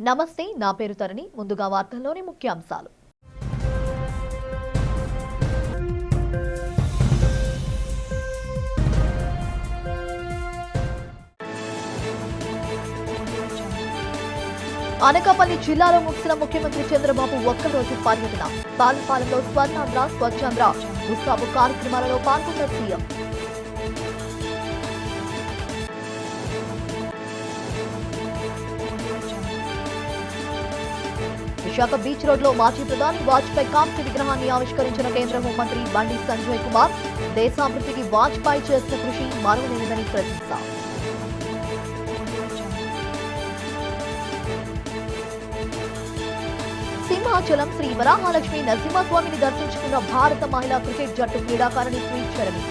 నమస్తే, నా పేరు తరణి. ముందుగా వార్తల్లోని ముఖ్యాంశాలు. అనకాపల్లి జిల్లాలో ముగిసిన ముఖ్యమంత్రి చంద్రబాబు ఒక్కరోజు పర్యటన. తాళపాలెంలో స్వర్ణాంధ్ర, స్వచ్ఛాంధ్ర ఉత్సవ కార్యక్రమాలలో పాల్గొన్న సీఎం. విశాఖ బీచ్ రోడ్ లో మాజీ ప్రధాని వాజ్పేయి కాంస్య విగ్రహాన్ని ఆవిష్కరించిన కేంద్ర హోంమంత్రి బండి సంజయ్ కుమార్. దేశాభివృద్ధికి వాజ్పేయి చేసిన కృషి మరువలేనిదని ప్రశంస. సింహాచలం శ్రీ వరాహలక్ష్మి నరసింహస్వామిని దర్శించుకున్న భారత మహిళా క్రికెట్ జట్టు క్రీడాకారిణి శ్రీచరణి.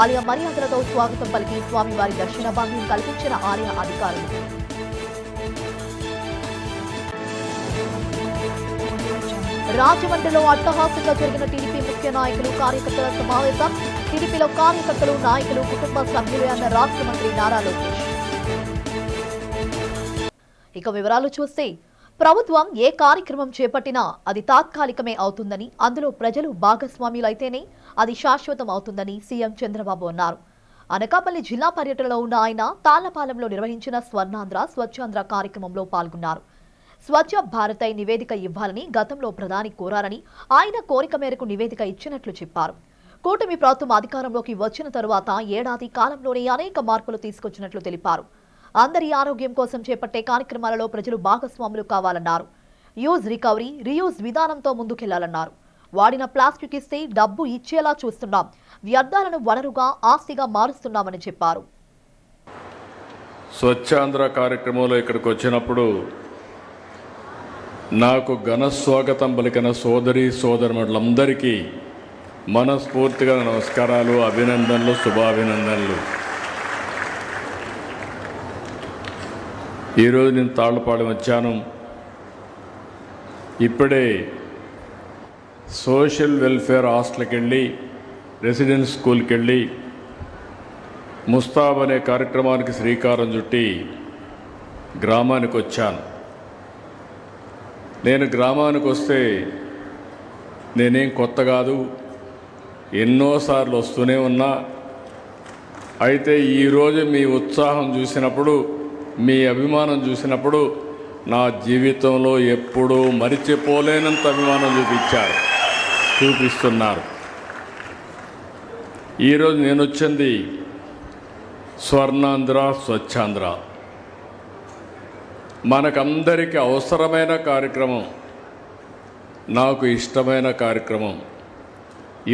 ఆలయ మర్యాదలతో స్వాగతం పలికి స్వామివారి దర్శన భాగ్యం కల్పించిన ఆలయ అధికారులు. రాజమండ్రిలో అట్టహాసంగా జరిగిన టీడీపీ ముఖ్య నాయకులు, కార్యకర్తల సమావేశం. టీడీపీలో కార్యకర్తలు, నాయకులు, కుటుంబ సభ్యులే అన్న రాష్ట్ర మంత్రి నారా లోకేష్. ఇక వివరాలు చూస్తే, ప్రభుత్వం ఏ కార్యక్రమం చేపట్టినా అది తాత్కాలికమే అవుతుందని, అందులో ప్రజలు భాగస్వామ్యులైతేనే అది శాశ్వతం అవుతుందని సీఎం చంద్రబాబు అన్నారు. అనకాపల్లి జిల్లా పర్యటనలో ఉన్న ఆయన తాళ్లపాలెంలో నిర్వహించిన స్వర్ణాంధ్ర, స్వచ్ఛాంధ్ర కార్యక్రమంలో పాల్గొన్నారు. స్వచ్ఛ భారత్ నివేదిక ఇవ్వాలని గతంలో ప్రధాని కోరారని, ఆయన కోరిక మేరకు నివేదిక ఇచ్చినట్లు చెప్పారు. కూటమి ప్రభుత్వం అధికారంలోకి వచ్చిన తరువాత ఏడాది కాలంలోనే అనేక మార్పులు తీసుకొచ్చినట్లు తెలిపారు. అందరి ఆరోగ్యం కోసం చేపట్టే కార్యక్రమాలలో ప్రజలు భాగస్వాములు కావాలన్నారు. యూజ్ రికవరీ, రీయూజ్ విధానంతో ముందుకెళ్లాలన్నారు. వాడిన ప్లాస్టిక్ ఇస్తే డబ్బు ఇచ్చేలా చూస్తున్నాం, వ్యర్థాలను వనరుగా, ఆస్తిగా మారుస్తున్నామని చెప్పారు. స్వచ్ఛాంధ్ర కార్యక్రమంలో ఇక్కడికి వచ్చినప్పుడు నాకు ఘన స్వాగతం పలికిన సోదరి సోదరులందరికీ మనస్ఫూర్తిగా నమస్కారాలు, అభినందనలు, శుభాభినందనలు. ఈరోజు నేను తాళ్లపాలెం వచ్చాను. ఇప్పుడే సోషల్ వెల్ఫేర్ హాస్టల్కి వెళ్ళి, రెసిడెన్స్ స్కూల్కి వెళ్ళి ముస్తాబ్ అనే కార్యక్రమానికి శ్రీకారం చుట్టి గ్రామానికి వచ్చాను. నేను గ్రామానికి వస్తే నేనేం కొత్త కాదు, ఎన్నోసార్లు వస్తూనే ఉన్నా. అయితే ఈరోజు మీ ఉత్సాహం చూసినప్పుడు, మీ అభిమానం చూసినప్పుడు నా జీవితంలో ఎప్పుడూ మరిచిపోలేనంత అభిమానం చూపిస్తున్నారు. ఈరోజు నేను వచ్చింది స్వర్ణాంధ్ర, స్వచ్ఛాంధ్ర మనకందరికీ అవసరమైన కార్యక్రమం, నాకు ఇష్టమైన కార్యక్రమం.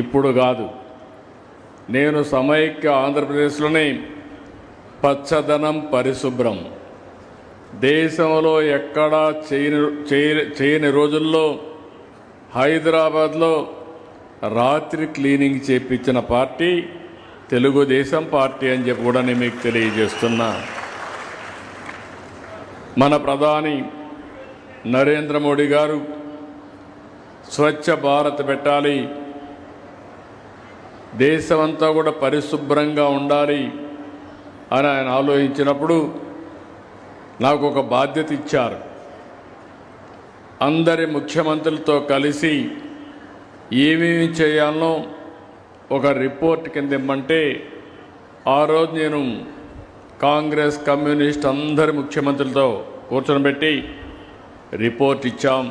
ఇప్పుడు కాదు, నేను సమైక్య ఆంధ్రప్రదేశ్లోనే పచ్చదనం, పరిశుభ్రం దేశంలో ఎక్కడా చేయని రోజుల్లో హైదరాబాద్లో రాత్రి క్లీనింగ్ చేయించిన పార్టీ తెలుగుదేశం పార్టీ అని చెప్పి కూడా నేను మీకు తెలియజేస్తున్నా. మన ప్రధాని నరేంద్ర మోడీ గారు స్వచ్ఛ భారత్ పెట్టాలి, దేశమంతా కూడా పరిశుభ్రంగా ఉండాలి అని ఆయన ఆలోచించినప్పుడు నాకు ఒక బాధ్యత ఇచ్చారు. అందరి ముఖ్యమంత్రులతో కలిసి ఏమేమి చేయాలనో ఒక రిపోర్ట్ కింద ఇమ్మంటే, ఆ రోజు నేను కాంగ్రెస్, కమ్యూనిస్ట్ అందరి ముఖ్యమంత్రులతో కూర్చొనిపెట్టి రిపోర్ట్ ఇచ్చాం.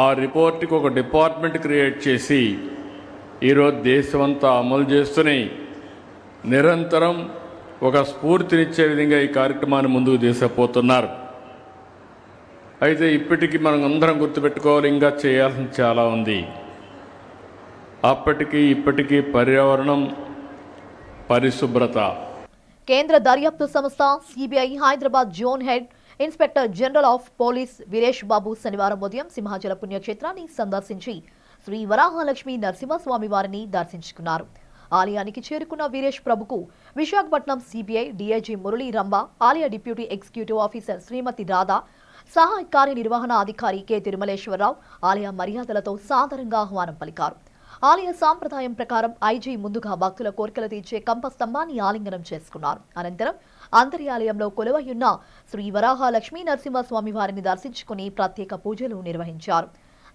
ఆ రిపోర్ట్కి ఒక డిపార్ట్మెంట్ క్రియేట్ చేసి ఈరోజు దేశమంతా అమలు చేస్తూనే నిరంతరం ఒక స్ఫూర్తినిచ్చే విధంగా ఈ కార్యక్రమాన్ని ముందుకు తీసుకుపోతున్నారు. అయితే ఇప్పటికీ మనం అందరం గుర్తుపెట్టుకోవాలి, ఇంకా చేయాల్సింది చాలా ఉంది. అప్పటికి ఇప్పటికీ పర్యావరణం, పరిశుభ్రత. కేంద్ర దర్యాప్తు సంస్థ CBI Hyderabad zone head inspector general of police Veeresh Babu శనివారం ఉదయం సింహాచల పుణ్యక్షేత్రాన్ని సందర్శించి శ్రీ వరాహలక్ష్మి నరసింహస్వామి వారిని దర్శించుకున్నారు. ఆలయానికి చేరుకున్న వీరేష్ ప్రభుకు విశాఖపట్నం సిబిఐ డీఐజీ మురళీ రంభ, ఆలయ డిప్యూటీ ఎగ్జిక్యూటివ్ ఆఫీసర్ శ్రీమతి రాధా, సహాయ కార్యనిర్వహణ అధికారి కె తిరుమలేశ్వరరావు ఆలయ మర్యాదలతో సాదరంగా ఆహ్వానం పలికారు. ఆలయ సాంప్రదాయం ప్రకారం ఐజీ ముందుగా భక్తుల కోరికలు తీర్చే కంప స్తంభాన్ని ఆలింగనం చేసుకున్నారు. అనంతరం అంతర్యాలయంలో కొలువయ్యున్న శ్రీ వరాహ లక్ష్మీ నరసింహస్వామి వారిని దర్శించుకుని ప్రత్యేక పూజలు నిర్వహించారు.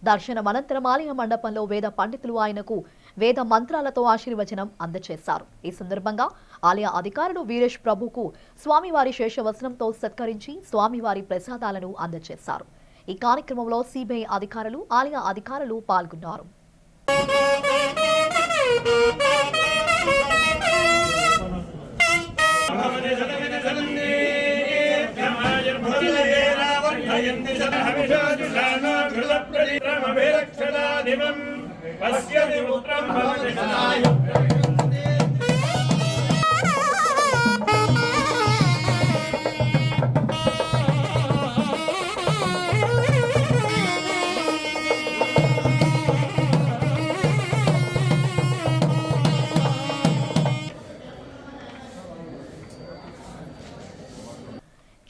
దర్శనం అనంతరం ఆలయ మండపంలో వేద పండితులు ఆయనకు వేద మంత్రాలతో ఆశీర్వచనం అందజేశారు. ఈ సందర్భంగా ఆలయ అధికారులు వీరేష్ ప్రభుకు స్వామివారి శేషవస్త్రంతో సత్కరించి స్వామివారి ప్రసాదాలను అందజేశారు. ఈ కార్యక్రమంలో సిబిఐ అధికారులు, ఆలయ అధికారులు పాల్గొన్నారు.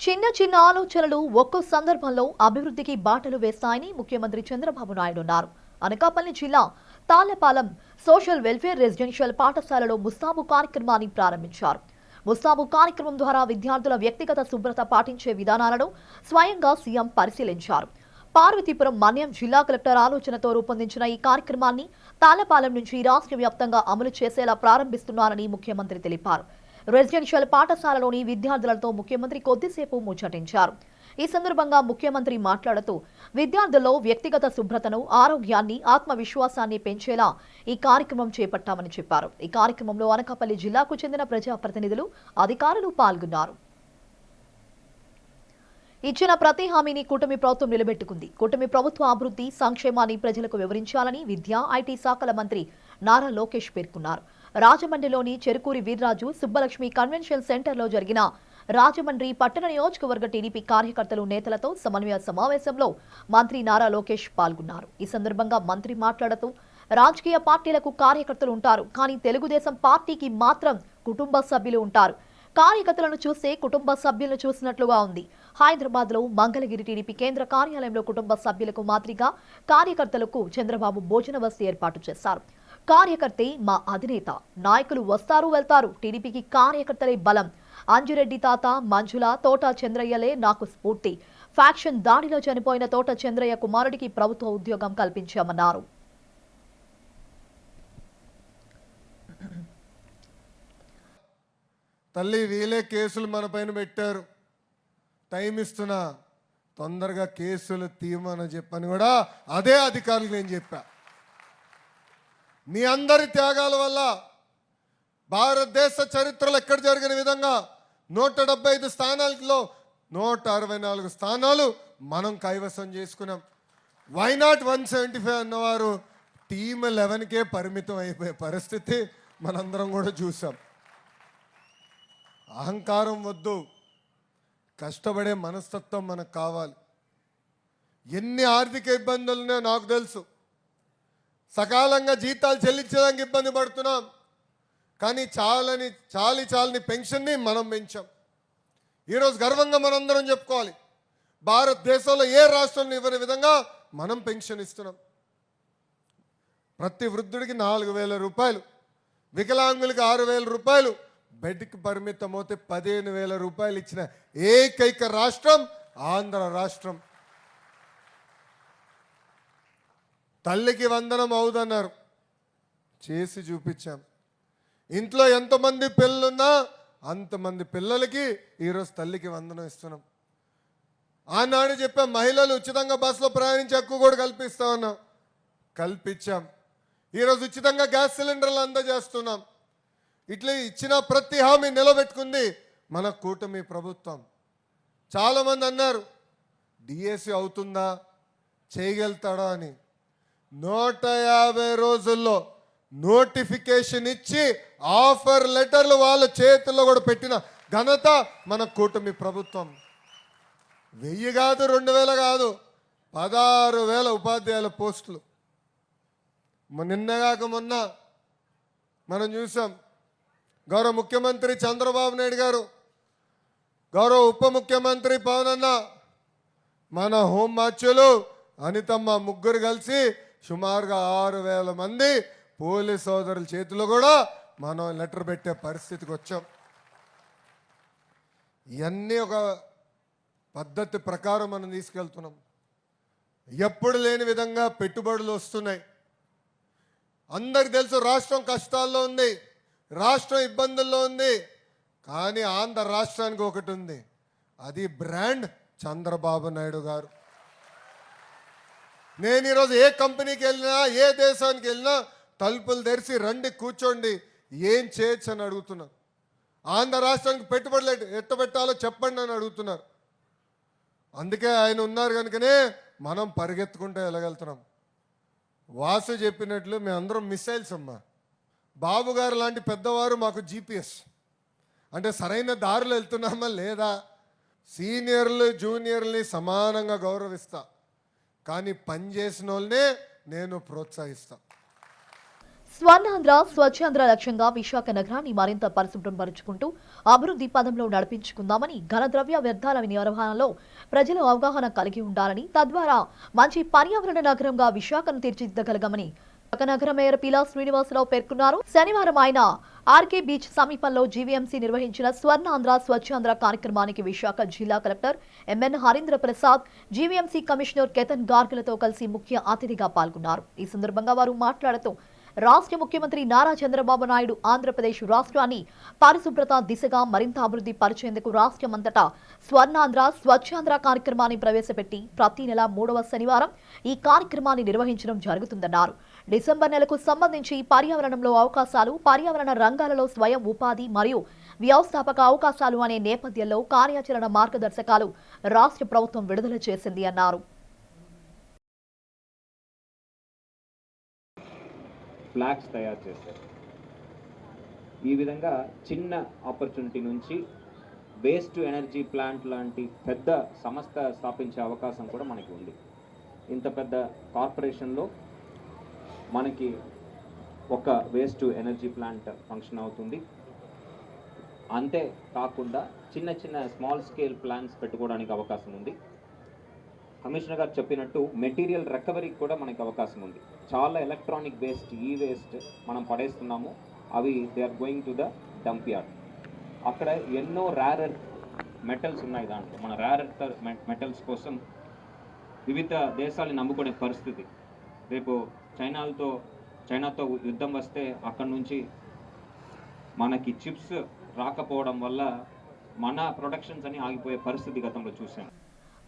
చిన్న చిన్న ఆలోచనలు ఒక్కో సందర్భంలో అభివృద్ధికి బాటలు వేస్తాయని ముఖ్యమంత్రి చంద్రబాబు నాయుడు అన్నారు. అనకాపల్లి జిల్లా తాళ్లపాలెం సోషల్ వెల్ఫేర్ రెసిడెన్షియల్ పాఠశాలలో ముస్తాబు కార్యక్రమాన్ని ప్రారంభించారు. ముస్తాబు కార్యక్రమం ద్వారా విద్యార్థుల వ్యక్తిగత శుభ్రత పాటించే విధానాలను స్వయంగా సీఎం పరిశీలించారు. పార్వతీపురం మన్యం జిల్లా కలెక్టర్ ఆలోచనతో రూపొందించిన ఈ కార్యక్రమాన్ని తాళ్లపాలెం నుంచి రాష్ట్ర వ్యాప్తంగా అమలు చేసేలా ప్రారంభిస్తున్నారని ముఖ్యమంత్రి తెలిపారు. రెసిడెన్షియల్ పాఠశాలలోని విద్యార్థులతో ముఖ్యమంత్రి కొద్దిసేపు ముచ్చటించారు. ఈ సందర్భంగా ముఖ్యమంత్రి మాట్లాడుతూ విద్యార్థుల్లో వ్యక్తిగత శుభ్రతను, ఆరోగ్యాన్ని, ఆత్మవిశ్వాసాన్ని పెంచేలా ఈ కార్యక్రమం చేపట్టామని చెప్పారు. ఈ కార్యక్రమంలో అనకాపల్లి జిల్లాకు చెందిన ప్రజాప్రతినిధులు, అధికారులు పాల్గొన్నారు. ఇచ్చిన ప్రతి హామీని కూటమి ప్రభుత్వం నిలబెట్టుకుంది. కూటమి ప్రభుత్వ అభివృద్ధి, సంక్షేమాన్ని ప్రజలకు వివరించాలని విద్యా, ఐటీ శాఖల మంత్రి నారా లోకేష్ పేర్కొన్నారు. రాజమండ్రిలోని చెరుకూరి వీర్రాజు సుబ్బలక్ష్మి కన్వెన్షన్ సెంటర్లో జరిగిన రాజమండ్రి పట్టణ నియోజకవర్గ టీడీపీ కార్యకర్తలు, నేతలతో సమన్వయ సమావేశంలో మంత్రి నారా లోకేష్ పాల్గొన్నారు. ఈ సందర్భంగా మంత్రి మాట్లాడుతూ రాజకీయ పార్టీలకు కార్యకర్తలు ఉంటారు, కానీ తెలుగుదేశం పార్టీకి మాత్రం కుటుంబ సభ్యులు ఉంటారు. కార్యకర్తలను చూస్తే కుటుంబ సభ్యులను చూసినట్లుగా ఉంది. హైదరాబాద్ లో మంగళగిరి టీడీపీ కేంద్ర కార్యాలయంలో కుటుంబ సభ్యులకు మాదిరిగా కార్యకర్తలకు చంద్రబాబు భోజన వసతి ఏర్పాటు చేశారు. కార్యకర్తే మా అధినేత, నాయకులు వస్తారు వెళ్తారు, టీడీపీకి కార్యకర్తలే బలం. అంజిరెడ్డి తాత, మంజుల, తోట చంద్రయ్యలే నాకు స్ఫూర్తి. ఫ్యాక్షన్ దాడిలో చనిపోయిన తోట చంద్రయ్య కుమారుడికి ప్రభుత్వ ఉద్యోగం కల్పించామన్నారు. తల్లి వీలే కేసులు మన పైన పెట్టారు, టైం ఇస్తున్నా, తొందరగా కేసులు తీయమని చెప్పని కూడా అదే అధికారులకు నేను చెప్పా. మీ అందరి త్యాగాల వల్ల భారతదేశ చరిత్రలో ఎక్కడ జరిగిన విధంగా 175 స్థానాలలో 164 స్థానాలు మనం కైవసం చేసుకున్నాం. వైనాట్ 175 అన్నవారు టీమ్ 11కే పరిమితం అయిపోయే పరిస్థితి మనందరం కూడా చూసాం. అహంకారం వద్దు, కష్టపడే మనస్తత్వం మనకు కావాలి. ఎన్ని ఆర్థిక ఇబ్బందులున్నా నాకు తెలుసు. సకాలంగా జీతాలు చెల్లించడానికి ఇబ్బంది పడుతున్నాం, కానీ చాలని పెన్షన్ని మనం పెంచాం. ఈరోజు గర్వంగా మనందరం చెప్పుకోవాలి, భారతదేశంలో ఏ రాష్ట్రంలో ఇవ్వని విధంగా మనం పెన్షన్ ఇస్తున్నాం. ప్రతి వృద్ధుడికి 4,000 రూపాయలు, వికలాంగులకి 6,000 రూపాయలు, బెడ్కి పరిమితమవుతే 15,000 రూపాయలు ఇచ్చిన ఏకైక రాష్ట్రం ఆంధ్ర రాష్ట్రం. తల్లికి వందనం అవుదన్నారు, చేసి చూపించాం. ఇంట్లో ఎంతమంది పిల్లలున్నా అంతమంది పిల్లలకి ఈరోజు తల్లికి వందనం ఇస్తున్నాం. ఆనాడు చెప్పాం, మహిళలు ఉచితంగా బస్సులో ప్రయాణించే హక్కు కూడా కల్పిస్తా ఉన్నాం, కల్పించాం. ఈరోజు ఉచితంగా గ్యాస్ సిలిండర్లు అందజేస్తున్నాం. ఇట్లా ఇచ్చిన ప్రతి హామీ నిలబెట్టుకుంది మన కూటమి ప్రభుత్వం. చాలామంది అన్నారు డిఎస్సి అవుతుందా, చేయగలుగుతాడా అని. 150 రోజుల్లో నోటిఫికేషన్ ఇచ్చి ఆఫర్ లెటర్లు వాళ్ళ చేతుల్లో కూడా పెట్టిన ఘనత మన కూటమి ప్రభుత్వం. 1000 కాదు, 2000 కాదు, 16,000 ఉపాధ్యాయుల పోస్టులు. నిన్నగాక మొన్న మనం చూసాం, గౌరవ ముఖ్యమంత్రి చంద్రబాబు నాయుడు గారు, గౌరవ ఉప ముఖ్యమంత్రి పవన్ అన్న, మన హోంమార్చులు అనితమ్మ ముగ్గురు కలిసి సుమారుగా 6,000 మంది పోలీస్ సోదరుల చేతిలో కూడా మనం లెటర్ పెట్టే పరిస్థితికి వచ్చాం. ఇవన్నీ ఒక పద్ధతి ప్రకారం మనం తీసుకెళ్తున్నాం. ఎప్పుడు లేని విధంగా పెట్టుబడులు వస్తున్నాయి. అందరికి తెలుసు రాష్ట్రం కష్టాల్లో ఉంది, రాష్ట్రం ఇబ్బందుల్లో ఉంది. కానీ ఆంధ్ర రాష్ట్రానికి ఒకటి ఉంది, అది బ్రాండ్ చంద్రబాబు నాయుడు గారు. నేను ఈరోజు ఏ కంపెనీకి వెళ్ళినా, ఏ దేశానికి వెళ్ళినా తలుపులు తెరిచి రండి కూర్చోండి, ఏం చేయొచ్చు అని అడుగుతున్నారు. ఆంధ్ర రాష్ట్రానికి పెట్టుబడులు ఎట్టబెట్టాలో చెప్పండి అని అడుగుతున్నారు. అందుకే ఆయన ఉన్నారు కనుకనే మనం పరిగెత్తుకుంటూ వెళ్ళగలుగుతున్నాం. వాసు చెప్పినట్లు మేమందరం మిసైల్స్ అమ్మా. బాబు గారు లాంటి పెద్దవారు మాకు జీపీఎస్, అంటే సరైన దారిలో వెళ్తున్నామా లేదా. సీనియర్లు జూనియర్ని సమానంగా గౌరవిస్తా, కానీ పనిచేసిన వాళ్ళనే నేను ప్రోత్సహిస్తా. స్వర్ణాంధ్ర స్వచ్ఛాంధ్ర లక్ష్యంగా విశాఖ నగరాన్ని మరింత పరిశుభ్రం పరుచుకుంటూ అభివృద్ధి పదంలో నడిపించుకుందామని, ఘనద్రవ్య వ్యర్థాల నిర్వహణలో ప్రజలు అవగాహన కలిగి ఉండాలని, తద్వారా మంచి పర్యావరణ నగరంగా విశాఖను తీర్చిదిద్దగలగమని విశాఖ నగర మేయర్ పీలా శ్రీనివాసరావు పేర్కొన్నారు. శనివారం ఆయన ఆర్కే బీచ్ సమీపంలో జీవీఎంసీ నిర్వహించిన స్వర్ణాంధ్ర స్వచ్ఛాంధ్ర కార్యక్రమానికి విశాఖ జిల్లా collector M N Harindra Prasad, GVMC commissioner Ketan గార్గులతో కలిసి ముఖ్య అతిథిగా పాల్గొన్నారు. ఈ సందర్భంగా వారు మాట్లాడుతూ రాష్ట్ర ముఖ్యమంత్రి నారా చంద్రబాబు నాయుడు ఆంధ్రప్రదేశ్ రాష్ట్రాన్ని పరిశుభ్రత దిశగా మరింత అభివృద్ధి పరిచేందుకు రాష్ట్రమంతటా స్వర్ణాంధ్ర స్వచ్ఛాంధ్ర కార్యక్రమాన్ని ప్రవేశపెట్టి ప్రతి నెల 3వ శనివారం ఈ కార్యక్రమాన్ని నిర్వహించడం జరుగుతుందన్నారు. డిసెంబర్ నెలకు సంబంధించి పర్యావరణంలో అవకాశాలు, పర్యావరణ రంగాలలో స్వయం ఉపాధి మరియు వ్యవస్థాపక అవకాశాలు అనే నేపథ్యంలో కార్యాచరణ మార్గదర్శకాలు రాష్ట్ర ప్రభుత్వం విడుదల చేసింది అన్నారు. ఫ్లాగ్స్ తయారు చేశారు. ఈ విధంగా చిన్న ఆపర్చునిటీ నుంచి వేస్ట్ ఎనర్జీ ప్లాంట్ లాంటి పెద్ద సంస్థ స్థాపించే అవకాశం కూడా మనకి ఉంది. ఇంత పెద్ద కార్పొరేషన్లో మనకి ఒక వేస్ట్ ఎనర్జీ ప్లాంట్ ఫంక్షన్ అవుతుంది. అంతే కాకుండా చిన్న చిన్న స్మాల్ స్కేల్ ప్లాంట్స్ పెట్టుకోవడానికి అవకాశం ఉంది. కమిషనర్ గారు చెప్పినట్టు మెటీరియల్ రికవరీకి కూడా మనకి అవకాశం ఉంది. చాలా ఎలక్ట్రానిక్ వేస్ట్, ఈ వేస్ట్ మనం పడేస్తున్నాము, అవి they are going to the dump yard. అక్కడ ఎన్నో రేర్ ఎర్త్ మెటల్స్ ఉన్నాయి. దాంట్లో మన రేర్ ఎర్త్ మెటల్స్ కోసం వివిధ దేశాలను నమ్ముకునే పరిస్థితి. రేపు చైనాతో యుద్ధం వస్తే అక్కడ నుంచి మనకి చిప్స్ రాకపోవడం వల్ల మన ప్రొడక్షన్స్ అని ఆగిపోయే పరిస్థితి గతంలో చూసాం.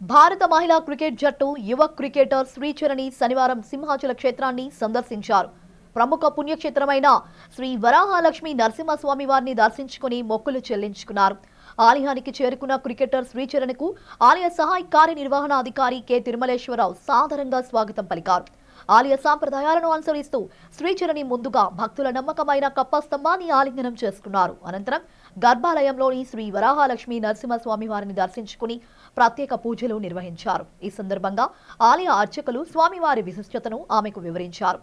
భారత మహిళా క్రికెట్ జట్టు యువ క్రికెటర్ శ్రీచరణి శనివారం సింహాచల క్షేత్రాన్ని సందర్శించారు. ప్రముఖ పుణ్యక్షేత్రమైన శ్రీ వరాహలక్ష్మి నరసింహస్వామి వారిని దర్శించుకుని మొక్కులు చెల్లించుకున్నారు. ఆలయానికి చేరుకున్న క్రికెటర్ శ్రీచరణ్కు ఆలయ సహాయ కార్యనిర్వహణాధికారి కె తిరుమలేశ్వరరావు సాదరంగా స్వాగతం పలికారు. ఆలయ సాంప్రదాయాలను అనుసరిస్తూ శ్రీచరణి ముందుగా భక్తుల నమ్మకమైన కప్పస్తంభాన్ని ఆలింగనం చేసుకున్నారు. అనంతరం గర్భాలయంలోని శ్రీ వరాహలక్ష్మి నరసింహస్వామి వారిని దర్శించుకుని ప్రత్యేక పూజలు నిర్వహించారు. ఈ సందర్భంగా ఆలయ అర్చకులు స్వామివారి విశిష్టతను ఆమెకు వివరించారు.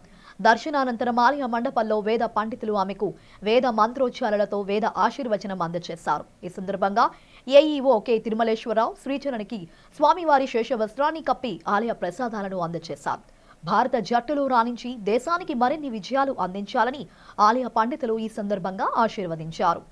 దర్శనానంతరం ఆలయ మండపంలో వేద పండితులు ఆమెకు వేద మంత్రోచ్చారణలతో వేద ఆశీర్వచనం అందజేశారు. ఈ సందర్భంగా ఏఈఓ కె తిరుమలేశ్వరరావు శ్రీచరణికి స్వామివారి శేష వస్త్రాన్ని కప్పి ఆలయ ప్రసాదాలను అందజేశారు. భారత జట్టులో రాణించి దేశానికి మరిన్ని విజయాలు అందించాలని ఆలయ పండితులు ఈ సందర్భంగా ఆశీర్వదించారు.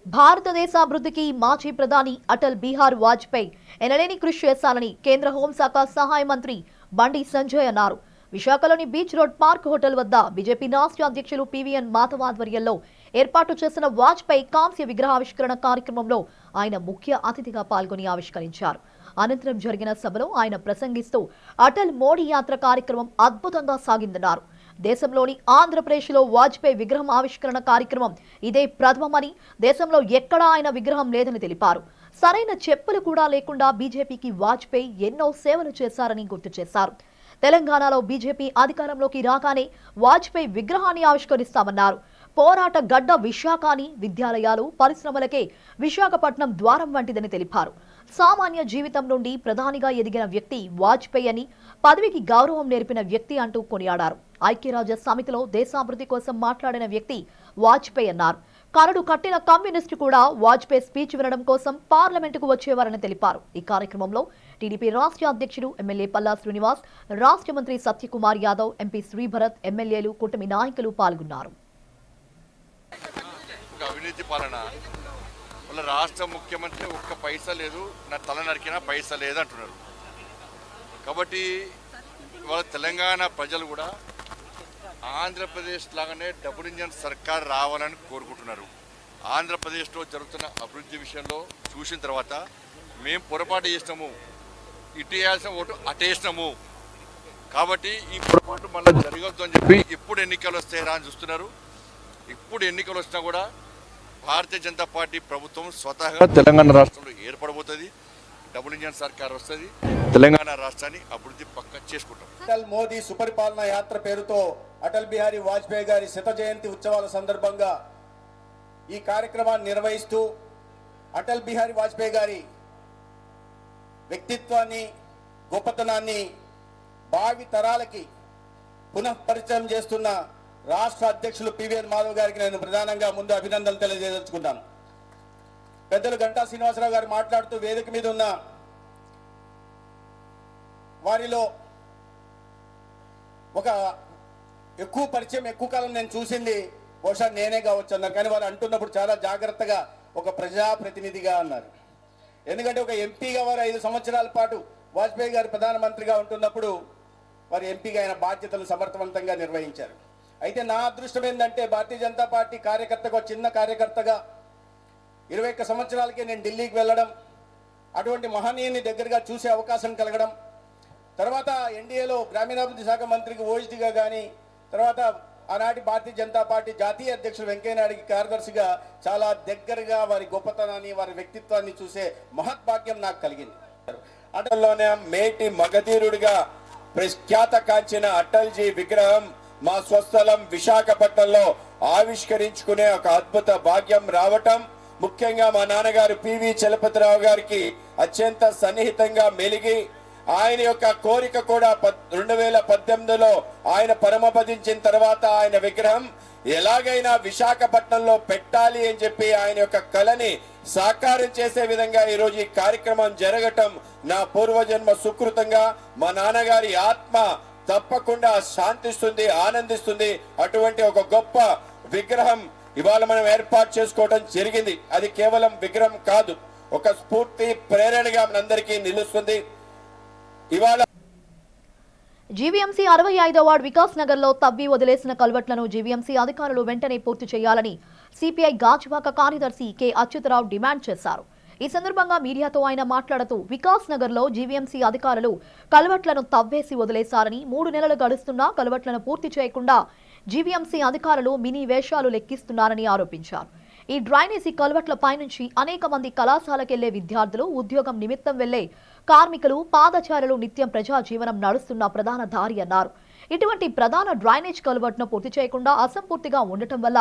భారతదేశ అభివృద్ధికి మాజీ ప్రధాని అటల్ బిహారీ వాజ్పేయి ఎనలేని కృషి చేశారని కేంద్ర హోంశాఖ సహాయ మంత్రి బండి సంజయ్ అన్నారు. విశాఖలోని బీచ్ రోడ్ పార్క్ హోటల్ వద్ద బీజేపీ రాష్ట్ర అధ్యక్షులు పివిఎన్ మాధవ్ ఆధ్వర్యంలో ఏర్పాటు చేసిన వాజ్పేయి కాంస్య విగ్రహావిష్కరణ కార్యక్రమంలో ఆయన ముఖ్య అతిథిగా పాల్గొని ఆవిష్కరించారు. అనంతరం జరిగిన సభలో ఆయన ప్రసంగిస్తూ అటల్ మోడీ యాత్ర కార్యక్రమం అద్భుతంగా సాగిందన్నారు. దేశంలోని ఆంధ్రప్రదేశ్లో వాజ్పేయి విగ్రహం ఆవిష్కరణ కార్యక్రమం ఇదే ప్రథమమని, దేశంలో ఎక్కడా ఆయన విగ్రహం లేదని తెలిపారు. సరైన చెప్పులు కూడా లేకుండా బీజేపీకి వాజ్పేయి ఎన్నో సేవలు చేశారని గుర్తు చేశారు. తెలంగాణలో బీజేపీ అధికారంలోకి రాగానే వాజ్పేయి విగ్రహాన్ని ఆవిష్కరిస్తామన్నారు. పోరాట గడ్డ విశాఖని, విద్యాలయాలు, పరిశ్రమలకే విశాఖపట్నం ద్వారం వంటిదని తెలిపారు. సామాన్య జీవితం నుండి ప్రధానిగా ఎదిగిన వ్యక్తి వాజ్పేయి అని, పదవికి గౌరవం నేర్పిన వ్యక్తి అంటూ కొనియాడారు. ఐక్యరాజ్య సమితిలో దేశాభివృద్ధి కోసం మాట్లాడిన వ్యక్తి వాజ్పేయి అన్నారు. కరడు కట్టిన కమ్యూనిస్టు కూడా వాజ్పేయి స్పీచ్ వినడం కోసం పార్లమెంటుకు వచ్చేవారని తెలిపారు. ఈ కార్యక్రమంలో టీడీపీ రాష్ట్ర అధ్యక్షుడు ఎమ్మెల్యే పల్లా శ్రీనివాస్, రాష్ట్ర మంత్రి సత్యకుమార్ యాదవ్, ఎంపీ శ్రీభరత్, ఎమ్మెల్యేలు, కూటమి నాయకులు పాల్గొన్నారు. అవినీతి పాలన వాళ్ళ రాష్ట్ర ముఖ్యమంత్రి ఒక్క పైసా లేదు, నా తల నరికినా పైసా లేదు అంటున్నారు. కాబట్టి ఇవాళ తెలంగాణ ప్రజలు కూడా ఆంధ్రప్రదేశ్ లాగానే డబుల్ ఇంజన్ సర్కార్ రావాలని కోరుకుంటున్నారు. ఆంధ్రప్రదేశ్లో జరుగుతున్న అభివృద్ధి విషయంలో చూసిన తర్వాత మేము పొరపాటు చేసినాము, ఇటు వేయాల్సిన ఓటు అటేసినాము, కాబట్టి ఈ పొరపాటు మళ్ళీ జరగద్దు అని చెప్పి ఇప్పుడు ఎన్నికలు వస్తాయా అని చూస్తున్నారు. ఇప్పుడు ఎన్నికలు వచ్చినా కూడా భారతీయ జనతా పార్టీ ప్రభుత్వం స్వతహాగా తెలంగాణ రాష్ట్రంలో ఏర్పడబోతుంది, డబుల్ ఇంజన్ సర్కార్ వస్తుంది, తెలంగాణ రాష్ట్రాన్ని అభివృద్ధి పక్క చేసుకుంటాం. అటల్ మోదీ సుపరిపాలన యాత్ర పేరుతో అటల్ బిహారీ వాజ్పేయి గారి శత జయంతి ఉత్సవాల సందర్భంగా ఈ కార్యక్రమాన్ని నిర్వహిస్తూ అటల్ బిహారీ వాజ్పేయి గారి వ్యక్తిత్వాన్ని, గొప్పతనాన్ని భావి తరాలకి పునఃపరిచయం చేస్తున్న రాష్ట్ర అధ్యక్షులు పివిఎన్ మాధవ్ గారికి నేను ప్రధానంగా ముందు అభినందనలు తెలియజేసుకుంటాను. పెద్దలు గంటా శ్రీనివాసరావు గారు మాట్లాడుతూ వేదిక మీద ఉన్న వారిలో ఒక ఎక్కువ పరిచయం, ఎక్కువ కాలం నేను చూసింది బహుశా నేనే కావచ్చు అన్నారు. కానీ వారు అంటున్నప్పుడు చాలా జాగ్రత్తగా ఒక ప్రజాప్రతినిధిగా అన్నారు. ఎందుకంటే ఒక ఎంపీగా వారు 5 సంవత్సరాల పాటు వాజ్పేయి గారు ప్రధానమంత్రిగా ఉంటున్నప్పుడు వారు ఎంపీగా ఆయన బాధ్యతలు సమర్థవంతంగా నిర్వహించారు. అయితే నా అదృష్టం ఏంటంటే భారతీయ జనతా పార్టీ కార్యకర్తగా, చిన్న కార్యకర్తగా 21 సంవత్సరాలకే నేను ఢిల్లీకి వెళ్ళడం, అటువంటి మహనీయుని దగ్గరగా చూసే అవకాశం కలగడం, తర్వాత ఎన్డీఏలో గ్రామీణాభివృద్ధి శాఖ మంత్రికి ఓజిగా కానీ, తర్వాత ఆనాటి భారతీయ జనతా పార్టీ జాతీయ అధ్యక్షుడు వెంకయ్యనాయుడికి కార్యదర్శిగా చాలా దగ్గరగా వారి గొప్పతనాన్ని, వారి వ్యక్తిత్వాన్ని చూసే మహద్భాగ్యం నాకు కలిగింది. అటల్లోనే మేటి మగధీరుడిగా ప్రఖ్యాత కాంచిన అటల్జీ విగ్రహం మా స్వస్థలం విశాఖపట్నంలో ఆవిష్కరించుకునే ఒక అద్భుత భాగ్యం రావటం, ముఖ్యంగా మా నాన్నగారు పివి చలపతిరావు గారికి అత్యంత సన్నిహితంగా మెలిగి ఆయన యొక్క కోరిక కూడా 2018లో ఆయన పరమపదించిన తర్వాత ఆయన విగ్రహం ఎలాగైనా విశాఖపట్నంలో పెట్టాలి అని చెప్పి ఆయన యొక్క కళని సాకారం చేసే విధంగా ఈరోజు ఈ కార్యక్రమం జరగటం నా పూర్వజన్మ సుకృతంగా మా నాన్నగారి ఆత్మ తప్పకుండా శాంతిస్తుంది, ఆనందిస్తుంది. అటువంటి ఒక గొప్ప విగ్రహం ఇవాళ మనం ఏర్పాటు చేసుకోవడం జరిగింది. అది కేవలం విగ్రహం కాదు, ఒక స్ఫూర్తి, ప్రేరణగా మనందరికీ నిలుస్తుంది. ఇవాళ జీవీఎంసీ 65వ వార్డు వికాస్ నగర్ లో తవ్వి వదిలేసిన కల్వర్ట్లను జీవీఎంసీ అధికారులు వెంటనే పూర్తి చేయాలని సిపిఐ గాజువాక కార్యదర్శి కె అచ్యుతరావు డిమాండ్ చేశారు. ఈ సందర్భంగా మీడియాతో ఆయన మాట్లాడుతూ వికాస్ నగర్ లో జీవీఎంసీ అధికారులు కల్వర్ట్లను తవ్వేసి వదిలేశారని, 3 నెలలు గడుస్తున్నా కల్వర్ట్లను పూర్తి చేయకుండా జీవీఎంసీ అధికారులు మినీ వేషాలు లెక్కిస్తున్నారని ఆరోపించారు. ఈ డ్రైనేజీ కల్వర్ట్ల పైనుంచి అనేక మంది కళాశాలకెళ్లే విద్యార్థులు, ఉద్యోగం నిమిత్తం వెళ్లే కార్మికులు, పాదచారులు నిత్యం ప్రజా జీవనం నడుస్తున్న ప్రధాన దారి అన్నారు. ఇటువంటి ప్రధాన డ్రైనేజ్ కల్వర్ట్ను పూర్తి చేయకుండా అసంపూర్తిగా ఉండటం వల్ల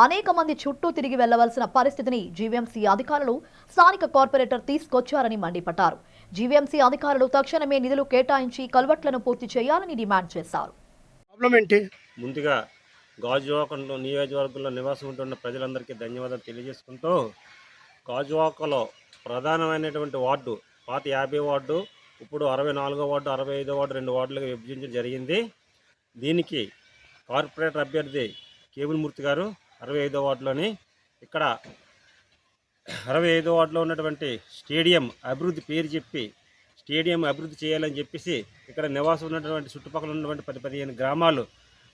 అనేక మంది చుట్టూ తిరిగి వెళ్లవలసిన పరిస్థితిని జీవీఎంసీ అధికారులు, స్థానిక కార్పొరేటర్ తీసుకొచ్చారని మండిపడ్డారు. జీవీఎంసీ అధికారులు తక్షణమే నిధులు కేటాయించి కల్వర్ట్లను పూర్తి చేయాలని డిమాండ్ చేశారు. ముందుగా గాజువాకలో నియోజకవర్గంలో నివాసం ఉంటున్న ప్రజలందరికీ ధన్యవాదాలు తెలియజేసుకుంటూ, గాజువాకలో ప్రధానమైనటువంటి వార్డు పాత 50 వార్డు, ఇప్పుడు 64వ వార్డు, 65వ వార్డు 2 వార్డులుగా విభజించడం జరిగింది. దీనికి కార్పొరేటర్ అభ్యర్థి కేబుల్ మూర్తి గారు 65వ వార్డులోని, ఇక్కడ 65వ వార్డులో ఉన్నటువంటి స్టేడియం అభివృద్ధి పేరు చెప్పి స్టేడియం అభివృద్ధి చేయాలని చెప్పేసి ఇక్కడ నివాసం ఉన్నటువంటి చుట్టుపక్కల ఉన్నటువంటి 10-15 గ్రామాలు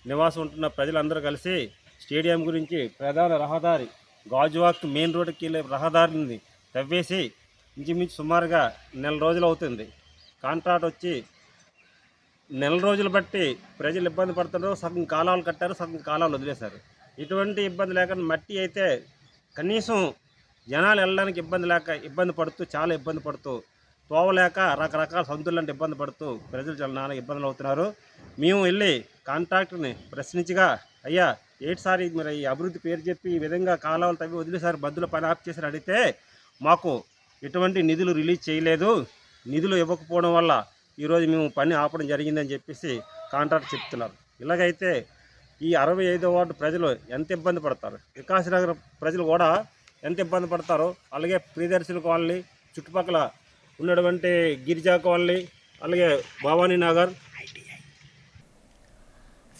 నివాసం ఉంటున్న ప్రజలందరూ కలిసి స్టేడియం గురించి ప్రధాన రహదారి గాజువాక్ మెయిన్ రోడ్డుకి వెళ్ళే రహదారిని తవ్వేసి ఇంచుమించు సుమారుగా 1 నెల రోజులు అవుతుంది. కాంట్రాక్ట్ వచ్చి 1 నెల రోజులు బట్టి ప్రజలు ఇబ్బంది పడుతున్నారు. సగం కాలాలు కట్టారు, సగం కాలాలు వదిలేశారు. ఇటువంటి ఇబ్బంది లేకుండా మట్టి అయితే కనీసం జనాలు వెళ్ళడానికి ఇబ్బంది పడుతూ చాలా ఇబ్బంది పడుతూ, తోవలేక రకరకాల సంతులంటే ఇబ్బంది పడుతూ ప్రజలు చాలా నానా ఇబ్బందులు అవుతున్నారు. మేము వెళ్ళి కాంట్రాక్టర్ని ప్రశ్నించగా, అయ్యా ఏటిసారి మరి ఈ అభివృద్ధి పేరు చెప్పి ఈ విధంగా కాలువలు తవ్వి వదిలేసారి, బద్దుల పని ఆఫ్ చేసి అడిగితే మాకు ఎటువంటి నిధులు రిలీజ్ చేయలేదు, నిధులు ఇవ్వకపోవడం వల్ల ఈరోజు మేము పని ఆపడం జరిగిందని చెప్పేసి కాంట్రాక్టర్ చెప్తున్నారు. ఇలాగైతే ఈ 65వ వార్డు ప్రజలు ఎంత ఇబ్బంది పడతారు, వికాస్ నగర్ ప్రజలు కూడా ఎంత ఇబ్బంది పడతారో, అలాగే ప్రియదర్శిని కాలనీ చుట్టుపక్కల ఉన్నటువంటి గిరిజా కాలనీ, అలాగే భవానీ నగర్.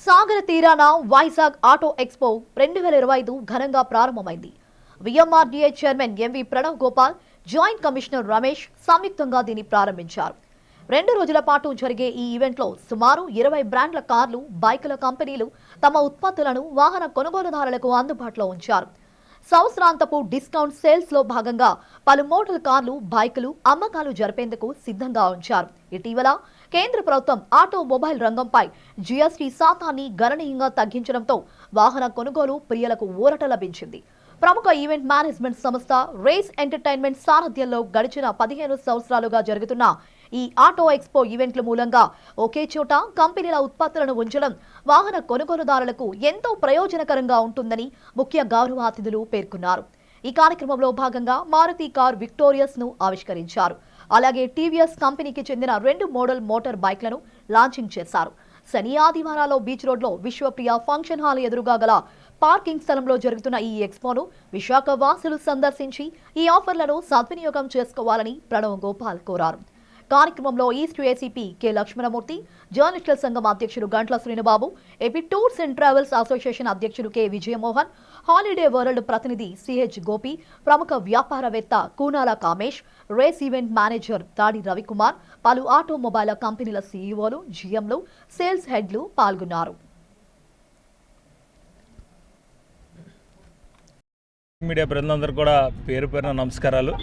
సాగర తీరాన వైజాగ్ ఆటో ఎక్స్పో 2025 ఘనంగా ప్రారంభమైంది. VMRDA chairman MV Pranav Gopal, joint commissioner Ramesh సంయుక్తంగా దీన్ని ప్రారంభించారు. 2 రోజుల పాటు జరిగే ఈ ఈవెంట్లో సుమారు 20 బ్రాండ్ల కార్లు, బైకుల కంపెనీలు తమ ఉత్పత్తులను వాహన కొనుగోలుదారులకు అందుబాటులో ఉంచారు. సంవత్సరాంతపు డిస్కౌంట్ సేల్స్ లో భాగంగా పలు మోడల్ కార్లు, బైకులు అమ్మకాలు జరిపేందుకు సిద్ధంగా ఉంచారు. ఇటీవల కేంద్ర ప్రభుత్వం ఆటోమొబైల్ రంగంపై జీఎస్టీ శాతాన్ని గణనీయంగా తగ్గించడంతో వాహన కొనుగోలు ప్రియులకు ఊరట లభించింది. ప్రముఖ ఈవెంట్ మేనేజ్మెంట్ సంస్థ రేస్ ఎంటర్టైన్మెంట్ సారథ్యంలో గడిచిన 15 సంవత్సరాలుగా జరుగుతున్న ఈ ఆటో ఎక్స్పో ఈవెంట్ల మూలంగా ఒకే చోట కంపెనీల ఉత్పత్తులను ఉంచడం వాహన కొనుగోలుదారులకు ఎంతో ప్రయోజనకరంగా ఉంటుందని ముఖ్య గౌరవ అతిథులు పేర్కొన్నారు. ఈ కార్యక్రమంలో భాగంగా మారుతి కార్ విక్టోరియస్ ను ఆవిష్కరించారు. అలాగే టీవీఎస్ కంపెనీకి చెందిన 2 మోడల్ మోటార్ బైక్లను లాంచింగ్ చేశారు. శని ఆదివారాల్లో బీచ్ రోడ్లో విశ్వప్రియ ఫంక్షన్ హాల్ ఎదురుగా గల పార్కింగ్ స్థలంలో జరుగుతున్న ఈ ఎక్స్పోను విశాఖ వాసులు సందర్శించి ఈ ఆఫర్లను సద్వినియోగం చేసుకోవాలని ప్రణవ్ గోపాల్ కోరారు. కార్యక్రమంలో ఈస్ట్ ఏసీపీ కె లక్ష్మణమూర్తి, జర్నలిస్టుల సంఘం అధ్యక్షుడు Gantla Srinubabu, AP tours and travels association అధ్యక్షుడు కె విజయమోహన్, హాలిడే వరల్డ్ ప్రతినిధి సిహెచ్ గోపి, ప్రముఖ వ్యాపారవేత్త Koonala Kamesh, race event manager Tadi Ravikumar, పలు ఆటోమొబైల్ కంపెనీల సీఈఓలు, జీఎంలు, సేల్స్ హెడ్లు పాల్గొన్నారు. మీడియా ప్రతినిధులందరూ కూడా పేరు పేరున నమస్కారాలు.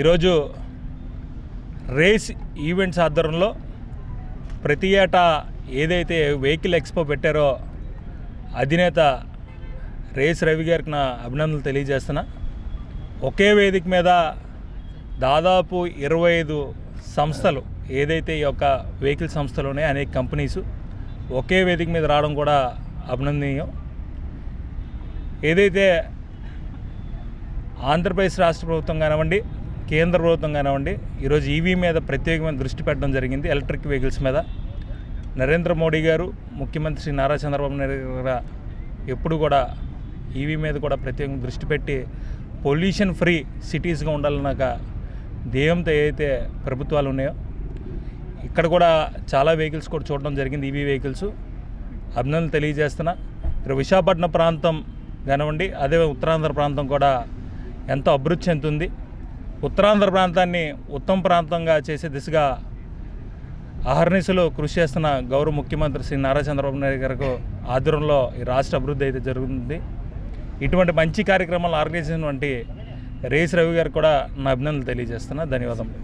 ఈరోజు రేస్ ఈవెంట్స్ ఆధ్వర్యంలో ప్రతి ఏటా ఏదైతే వెహికల్ ఎక్స్పో పెట్టారో అధినేత రేస్ రవి గారికి నా అభినందనలు తెలియజేస్తున్నా. ఒకే వేదిక మీద దాదాపు 25 సంస్థలు, ఏదైతే ఈ యొక్క వెహికల్ సంస్థలు ఉన్నాయో అనేక కంపెనీస్ ఒకే వేదిక మీద రావడం కూడా అభినందనీయం. ఏదైతే ఆంధ్రప్రదేశ్ రాష్ట్ర ప్రభుత్వం కానివ్వండి, కేంద్ర ప్రభుత్వం కానివ్వండి, ఈరోజు ఈవీ మీద ప్రత్యేకమైన దృష్టి పెట్టడం జరిగింది. ఎలక్ట్రిక్ వెహికల్స్ మీద నరేంద్ర మోడీ గారు, ముఖ్యమంత్రి శ్రీ నారా చంద్రబాబు నాయుడు గారు ఎప్పుడు కూడా ఈవీ మీద కూడా ప్రత్యేకంగా దృష్టి పెట్టి పొల్యూషన్ ఫ్రీ సిటీస్గా ఉండాలన్న ధ్యేయంతో ఏదైతే ప్రభుత్వాలు ఉన్నాయో ఇక్కడ కూడా చాలా వెహికల్స్ కూడా చూడడం జరిగింది. ఈవీ వెహికల్స్ అభినందనలు తెలియజేస్తున్నా. విశాఖపట్నం ప్రాంతం కానివ్వండి, అదే ఉత్తరాంధ్ర ప్రాంతం కూడా ఎంతో అభివృద్ధి చెందుతుంది. ఉత్తరాంధ్ర ప్రాంతాన్ని ఉత్తమ ప్రాంతంగా చేసే దిశగా అహర్నిశలు కృషి చేస్తున్న గౌరవ ముఖ్యమంత్రి శ్రీ నారా చంద్రబాబు నాయుడు గారికి ఆధ్వర్యంలో ఈ రాష్ట్ర అభివృద్ధి అయితే జరుగుతుంది. ఇటువంటి మంచి కార్యక్రమాలు ఆర్గనైజ్ చేసినటువంటి రేస్ రవి గారికి కూడా నా అభినందనలు తెలియజేస్తున్నా. ధన్యవాదములు.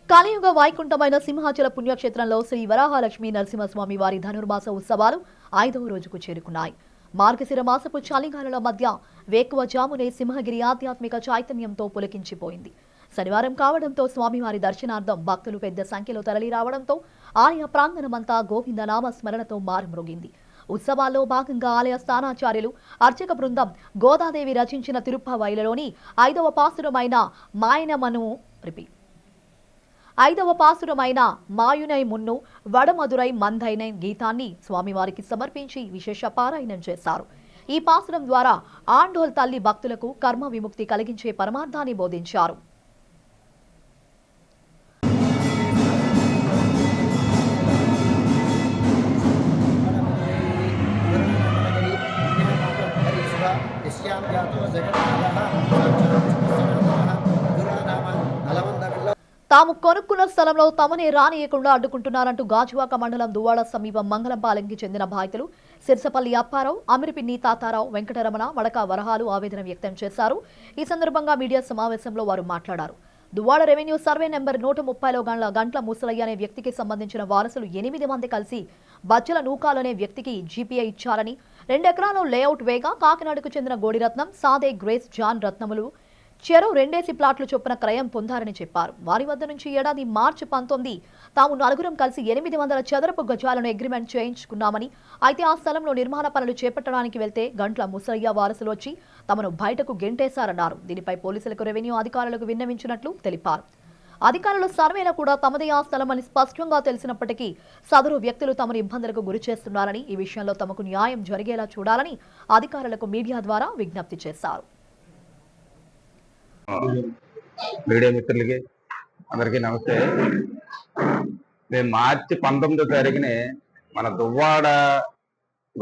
కలియుగ వైకుంఠమైన సింహాచల పుణ్యక్షేత్రంలో శ్రీ వరాహలక్ష్మీ నరసింహస్వామి వారి ధనుర్మాస ఉత్సవాలు 5వ రోజుకు చేరుకున్నాయి. మార్గశిర మాసపు చలిగాలుల మధ్య వేకువజామునే సింహగిరి ఆధ్యాత్మిక చైతన్యంతో పులకించిపోయింది. శనివారం కావడంతో స్వామివారి దర్శనార్థం భక్తులు పెద్ద సంఖ్యలో తరలి రావడంతో ఆలయ ప్రాంగణమంతా గోవిందనామ స్మరణతో మారుమ్రోగింది. ఉత్సవాల్లో భాగంగా ఆలయ స్థానాచార్యులు, అర్చక బృందం గోదాదేవి రచించిన తిరుప్పవైలలోని 5వ పాసురమైన మాయునై మున్ను వడమదురై మందైనై గీతాన్ని స్వామివారికి సమర్పించి విశేష పారాయణం చేశారు. ఈ పాసురం ద్వారా ఆండోల్ తల్లి భక్తులకు కర్మ విముక్తి కలిగించే పరమార్థాన్ని బోధించారు. తాము కొనుక్కున్న స్థలంలో తమనే రానియకుండా అడ్డుకుంటున్నారంటూ గాజువాక మండలం దువ్వాడ సమీపం మంగళంపాలెంకి చెందిన బాధితులు సిర్సపల్లి అప్పారావు, అమిరిపిన్ని తాతారావు, వెంకటరమణ, వడక వరహాలు ఆవేదన వ్యక్తం చేశారు. ఈ సందర్భంగా మీడియా సమావేశంలో వారు మాట్లాడారు. దువ్వాడ రెవెన్యూ సర్వే నెంబర్ 130లో గంట్ల ముసలయ్య అనే వ్యక్తికి సంబంధించిన వారసులు 8 మంది కలిసి బచ్చల నూకాలనే వ్యక్తికి జీపీఐ ఇచ్చారని, 2 ఎకరాల లేఅవుట్ వేగా కాకినాడకు చెందిన గోడిరత్నం, సాదే, గ్రేస్, జాన్ రత్నములు చెరో 2 ప్లాట్లు చొప్పున క్రయం పొందారని చెప్పారు. వారి వద్ద నుంచి ఏడాది మార్చి 19 తాము 4 కలిసి 800 చదరపు గజాలను అగ్రిమెంట్ చేయించుకున్నామని, అయితే ఆ స్థలంలో నిర్మాణ పనులు చేపట్టడానికి వెళ్తే గంట్ల ముసలయ్య వారసులు వచ్చి తమను బయటకు గెంటేశారన్నారు. దీనిపై పోలీసులకు, రెవెన్యూ అధికారులకు విన్నవించినట్లు తెలిపారు. అధికారుల సర్వేలో కూడా తమదే ఆ స్థలమని స్పష్టంగా తెలిసినప్పటికీ సదరు వ్యక్తులు తమను ఇబ్బందులకు గురి చేస్తున్నారని, ఈ విషయంలో తమకు న్యాయం జరిగేలా చూడాలని అధికారులకు మీడియా ద్వారా విజ్ఞప్తి చేశారు. మీడియా మిత్రులకి అందరికీ నమస్తే. మేము మార్చి 19వ తారీఖున మన దువ్వాడ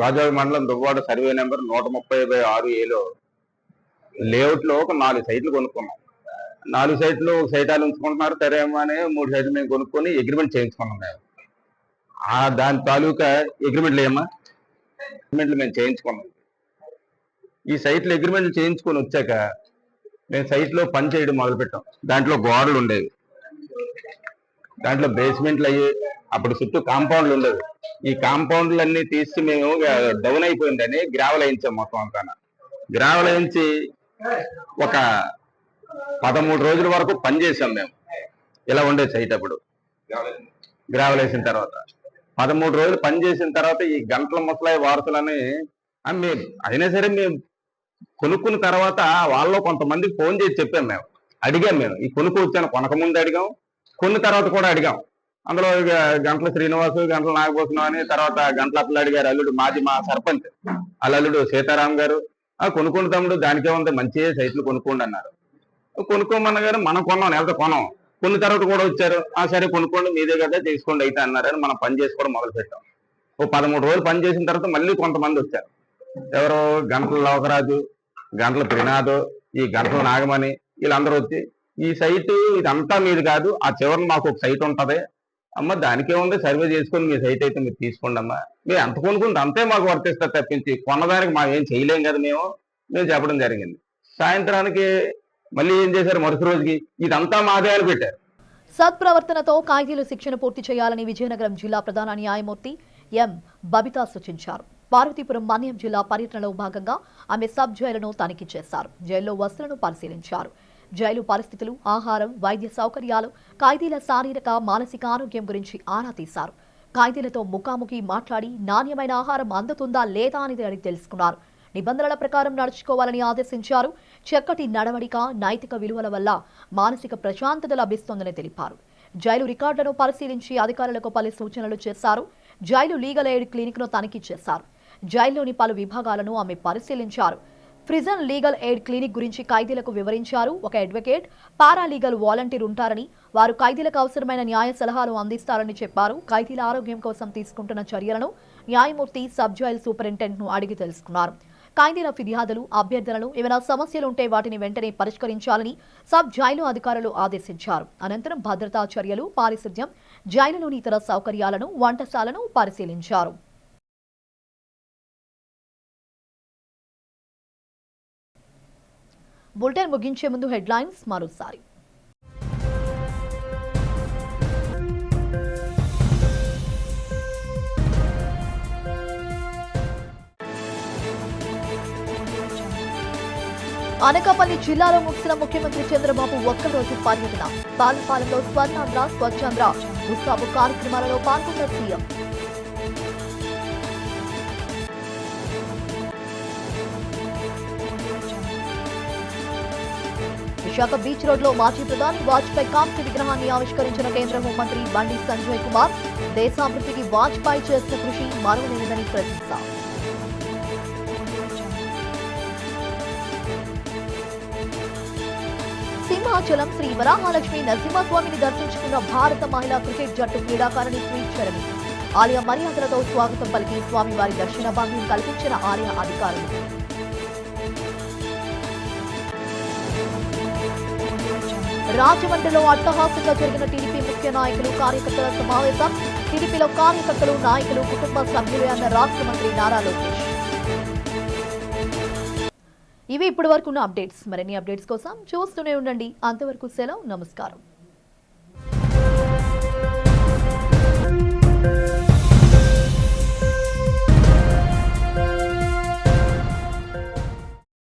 గాజువాక మండలం దువ్వాడ సర్వే నెంబర్ 130/6Aలో లేఅవుట్లో ఒక 4 సైట్లు కొనుక్కున్నాం. 4 సైట్లు ఒక సైట్ వాళ్ళు ఉంచుకుంటున్నారు, సరేమో అని 3 సైట్లు మేము కొనుక్కొని అగ్రిమెంట్ చేయించుకున్నాం. మేము దాని తాలూకా అగ్రిమెంట్లు అగ్రిమెంట్లు మేము చేయించుకున్నాం. ఈ సైట్లు అగ్రిమెంట్లు చేయించుకొని వచ్చాక మేము సైట్లో పని చేయడం మొదలుపెట్టాం. దాంట్లో గోడలు ఉండేవి, దాంట్లో బేస్మెంట్లు అయ్యి, అప్పుడు చుట్టూ కాంపౌండ్లు ఉండేవి. ఈ కాంపౌండ్లు అన్ని తీసి మేము డౌన్ అయిపోయిందని గ్రావెల్ వేయించాం. మొత్తం అంతా గ్రావెల్ వేయించి ఒక 13 రోజుల వరకు పని చేసాం మేము. ఇలా ఉండే సైట్ అప్పుడు గ్రావెల్ వేసిన తర్వాత 13 రోజులు పని చేసిన తర్వాత ఈ గంటల ముసలాయి వారసులని మేము అయినా సరే మేము కొనుక్కున్న తర్వాత వాళ్ళలో కొంతమందికి ఫోన్ చేసి చెప్పాం. మేము అడిగాం, మేము ఈ కొనుక్కొచ్చాను కొనకముందు అడిగాం, కొన్న తర్వాత కూడా అడిగాం. అందులో గంటల శ్రీనివాసు, గంటల నాగభూషణం అని, తర్వాత గంటల అప్పలాడి గారు అల్లుడు, మా సర్పంచ్ వాళ్ళ అల్లుడు సీతారాం గారు కొనుక్కున్న తమ్ముడు దానికే ఉంది, మంచి సైట్లు కొనుక్కోండి అన్నారు. కొనుక్కోమన్న గారు మనం కొన్నాం, లేకపోతే కొన్నాం. కొన్ని తర్వాత కూడా వచ్చారు, సరే కొనుక్కోండి మీదే కదా తీసుకోండి అయితే అన్నారని మనం పని చేసుకోవడం మొదలు పెట్టాం. ఓ 13 రోజులు పని చేసిన తర్వాత మళ్ళీ కొంతమంది వచ్చారు. ఎవరో గంటల లోకరాజు, గంటల త్రినాథ్, ఈ గంటల నాగమణి, వీళ్ళందరూ వచ్చి ఈ సైటు ఇదంతా మీది కాదు, ఆ చివరిని మాకు ఒక సైట్ ఉంటది అమ్మ, దానికే ఉంది, సర్వే చేసుకొని మీ సైట్ అయితే మీరు తీసుకోండి అమ్మా, మీరు ఎంత కొనుక్కుంటే అంతే మాకు వర్తిస్తారు తప్పించి కొన్నదానికి మేము ఏం చేయలేం కదా మేము చెప్పడం జరిగింది. సాయంత్రానికి మళ్ళీ ఏం చేశారు, మరుసటి రోజుకి ఇదంతా మాదే అని పెట్టారు. సత్ప్రవర్తనతో ఖైదీలు శిక్షణ పూర్తి చేయాలని విజయనగరం జిల్లా ప్రధాన న్యాయమూర్తి ఎం బబితా సూచించారు. పార్వతీపురం మన్యం జిల్లా పర్యటనలో భాగంగా ఆమె సబ్ జైలును తనిఖీ చేశారు. జైల్లో వసతులను పరిశీలించారు. జైలు పరిస్థితులు, ఆహారం, వైద్య సౌకర్యాలు, ఖైదీల శారీరక మానసిక ఆరోగ్యం గురించి ఆరా తీశారు. ఖైదీలతో ముఖాముఖి మాట్లాడి నాణ్యమైన ఆహారం అందుతుందా లేదా అని తెలుసుకున్నారు. నిబంధనల ప్రకారం నడుచుకోవాలని ఆదేశించారు. చక్కటి నడవడిక, నైతిక విలువల వల్ల మానసిక ప్రశాంతత లభిస్తోందని తెలిపారు. జైలు రికార్డులను పరిశీలించి అధికారులకు పలు సూచనలు చేశారు. జైలు లీగల్ ఎయిడ్ క్లినిక్ ను తనిఖీ చేశారు. జైల్లోని పలు విభాగాలను ఆమె పరిశీలించారు. ప్రిజన్ లీగల్ ఎయిడ్ క్లినిక్ గురించి ఖైదీలకు వివరించారు. ఒక అడ్వకేట్, పారాలీగల్ వాలంటీర్ ఉంటారని, వారు ఖైదీలకు అవసరమైన న్యాయ సలహాలు అందిస్తారని చెప్పారు. ఖైదీల ఆరోగ్యం కోసం తీసుకుంటున్న చర్యలను న్యాయమూర్తి సబ్ జైల్ సూపరింటెండెంట్ ను అడిగి తెలుసుకున్నారు. ఖైదీల ఫిర్యాదులు, అభ్యర్థనలు ఏమైనా సమస్యలుంటే వాటిని వెంటనే పరిష్కరించాలని సబ్ జైలు అధికారులు ఆదేశించారు. అనంతరం భద్రతా చర్యలు, పారిశుధ్యం, జైలులోని ఇతర సౌకర్యాలను, వంటశాలను పరిశీలించారు. బులెటిన్ ముగించే ముందు హెడ్లైన్స్ మరోసారి. అనకాపల్లి జిల్లాలో ముగిసిన ముఖ్యమంత్రి చంద్రబాబు ఒక్కరోజు పర్యటన. పాలపాలెంలో స్వర్ణాంధ్ర, స్వచ్ఛాంధ్ర ఉత్సవ కార్యక్రమాలలో పాల్గొన్న సీఎం. విశాఖ బీచ్ రోడ్ లో మాజీ ప్రధాని వాజ్పేయి కాంస్య విగ్రహాన్ని ఆవిష్కరించిన కేంద్ర హోంమంత్రి బండి సంజయ్ కుమార్. దేశాభివృద్ధికి వాజ్పేయి చేసిన కృషి మరువలేనిదని ప్రశంస. సింహాచలం శ్రీ వరాహలక్ష్మి నరసింహస్వామిని దర్శించుకున్న భారత మహిళా క్రికెట్ జట్టు క్రీడాకారిణి శ్రీచరణి. ఆలయ మర్యాదలతో స్వాగతం పలికి స్వామివారి దర్శన భాగ్యం కల్పించిన ఆలయ అధికారులు. రాజమండ్రిలో అట్టహాసంగా జరిగిన టీడీపీ ముఖ్య నాయకులు, కార్యకర్తల సమావేశం. టీడీపీలో కార్యకర్తలు, నాయకులు, కుటుంబ సభ్యులే అన్న రాష్ట్ర మంత్రి నారా లోకేష్. ఇవి ఇప్పటి వరకు ఉన్న అప్డేట్స్. మరిన్ని అప్డేట్స్ కోసం చూస్తూనే ఉండండి. అంతవరకు సెలవు, నమస్కారం.